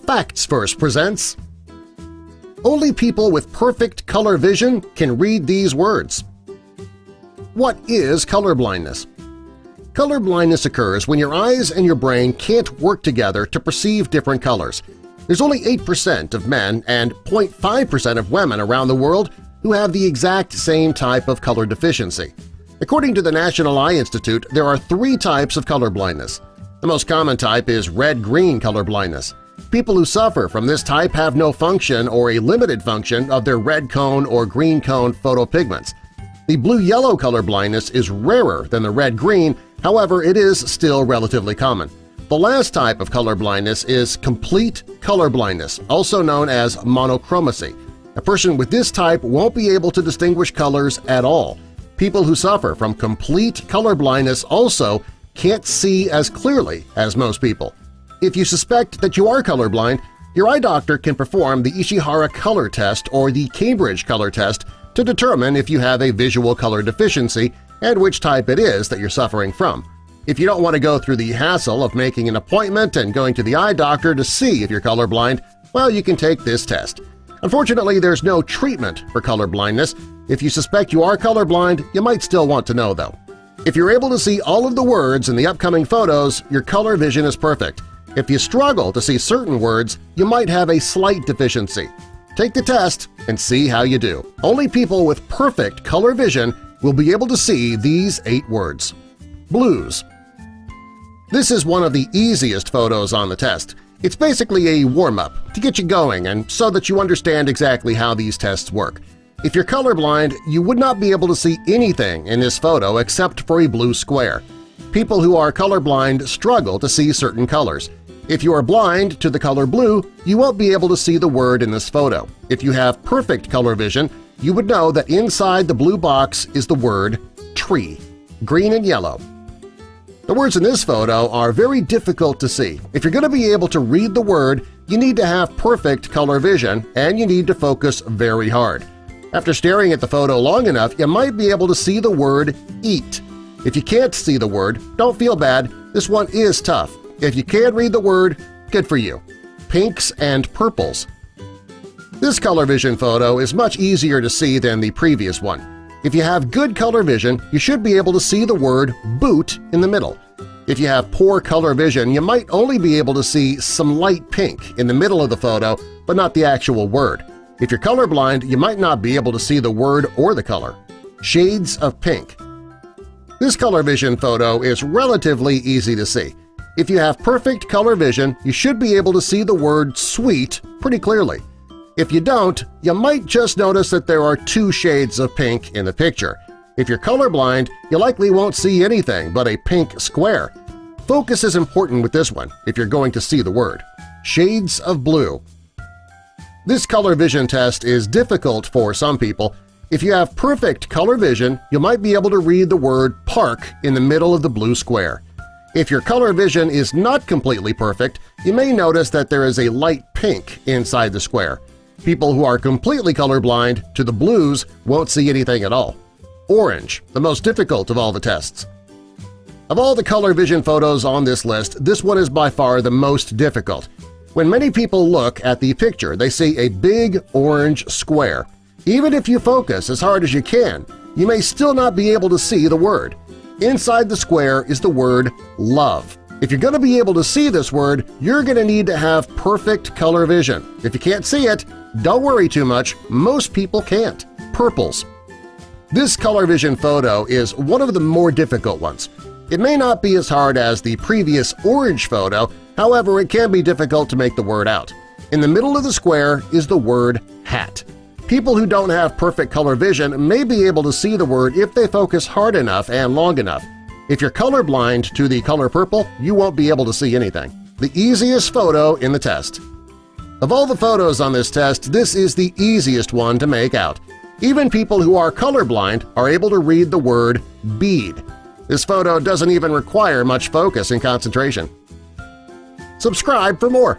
Facts First presents Only people with perfect color vision can read these words. What is color blindness? Color blindness occurs when your eyes and your brain can't work together to perceive different colors. There's only 8% of men and 0.5% of women around the world who have the exact same type of color deficiency. According to the National Eye Institute, there are 3 types of color blindness. The most common type is red-green color blindness. People who suffer from this type have no function or a limited function of their red cone or green cone photopigments. The blue-yellow color blindness is rarer than the red-green, however it is still relatively common. The last type of color blindness is complete color blindness, also known as monochromacy. A person with this type won't be able to distinguish colors at all. People who suffer from complete color blindness also can't see as clearly as most people. If you suspect that you are colorblind, your eye doctor can perform the Ishihara color test or the Cambridge color test to determine if you have a visual color deficiency and which type it is that you're suffering from. If you don't want to go through the hassle of making an appointment and going to the eye doctor to see if you're colorblind, well, you can take this test. Unfortunately, there's no treatment for color blindness. If you suspect you are colorblind, you might still want to know, though. If you're able to see all of the words in the upcoming photos, your color vision is perfect. If you struggle to see certain words, you might have a slight deficiency. Take the test and see how you do. Only people with perfect color vision will be able to see these 8 words. Blues. This is one of the easiest photos on the test. It's basically a warm-up to get you going and so that you understand exactly how these tests work. If you're colorblind, you would not be able to see anything in this photo except for a blue square. People who are colorblind struggle to see certain colors. If you are blind to the color blue, you won't be able to see the word in this photo. If you have perfect color vision, you would know that inside the blue box is the word tree, green and yellow. The words in this photo are very difficult to see. If you're going to be able to read the word, you need to have perfect color vision and you need to focus very hard. After staring at the photo long enough, you might be able to see the word eat. If you can't see the word, don't feel bad. This one is tough. If you can read the word, good for you. Pinks and purples. This color vision photo is much easier to see than the previous one. If you have good color vision, you should be able to see the word boot in the middle. If you have poor color vision, you might only be able to see some light pink in the middle of the photo, but not the actual word. If you're colorblind, you might not be able to see the word or the color. Shades of pink. This color vision photo is relatively easy to see. If you have perfect color vision, you should be able to see the word sweet pretty clearly. If you don't, you might just notice that there are 2 shades of pink in the picture. If you're colorblind, you likely won't see anything but a pink square. Focus is important with this one if you're going to see the word. Shades of blue. This color vision test is difficult for some people. If you have perfect color vision, you might be able to read the word park in the middle of the blue square. If your color vision is not completely perfect, you may notice that there is a light pink inside the square. People who are completely colorblind to the blues won't see anything at all. Orange, the most difficult of all the tests. Of all the color vision photos on this list, this one is by far the most difficult. When many people look at the picture, they see a big orange square. Even if you focus as hard as you can, you may still not be able to see the word. Inside the square is the word love. If you're going to be able to see this word, you're going to need to have perfect color vision. If you can't see it, don't worry too much. Most people can't. Purples. This color vision photo is one of the more difficult ones. It may not be as hard as the previous orange photo, however, it can be difficult to make the word out. In the middle of the square is the word hat. People who don't have perfect color vision may be able to see the word if they focus hard enough and long enough. If you're colorblind to the color purple, you won't be able to see anything. The easiest photo in the test. Of all the photos on this test, this is the easiest one to make out. Even people who are colorblind are able to read the word bead. This photo doesn't even require much focus and concentration. Subscribe for more!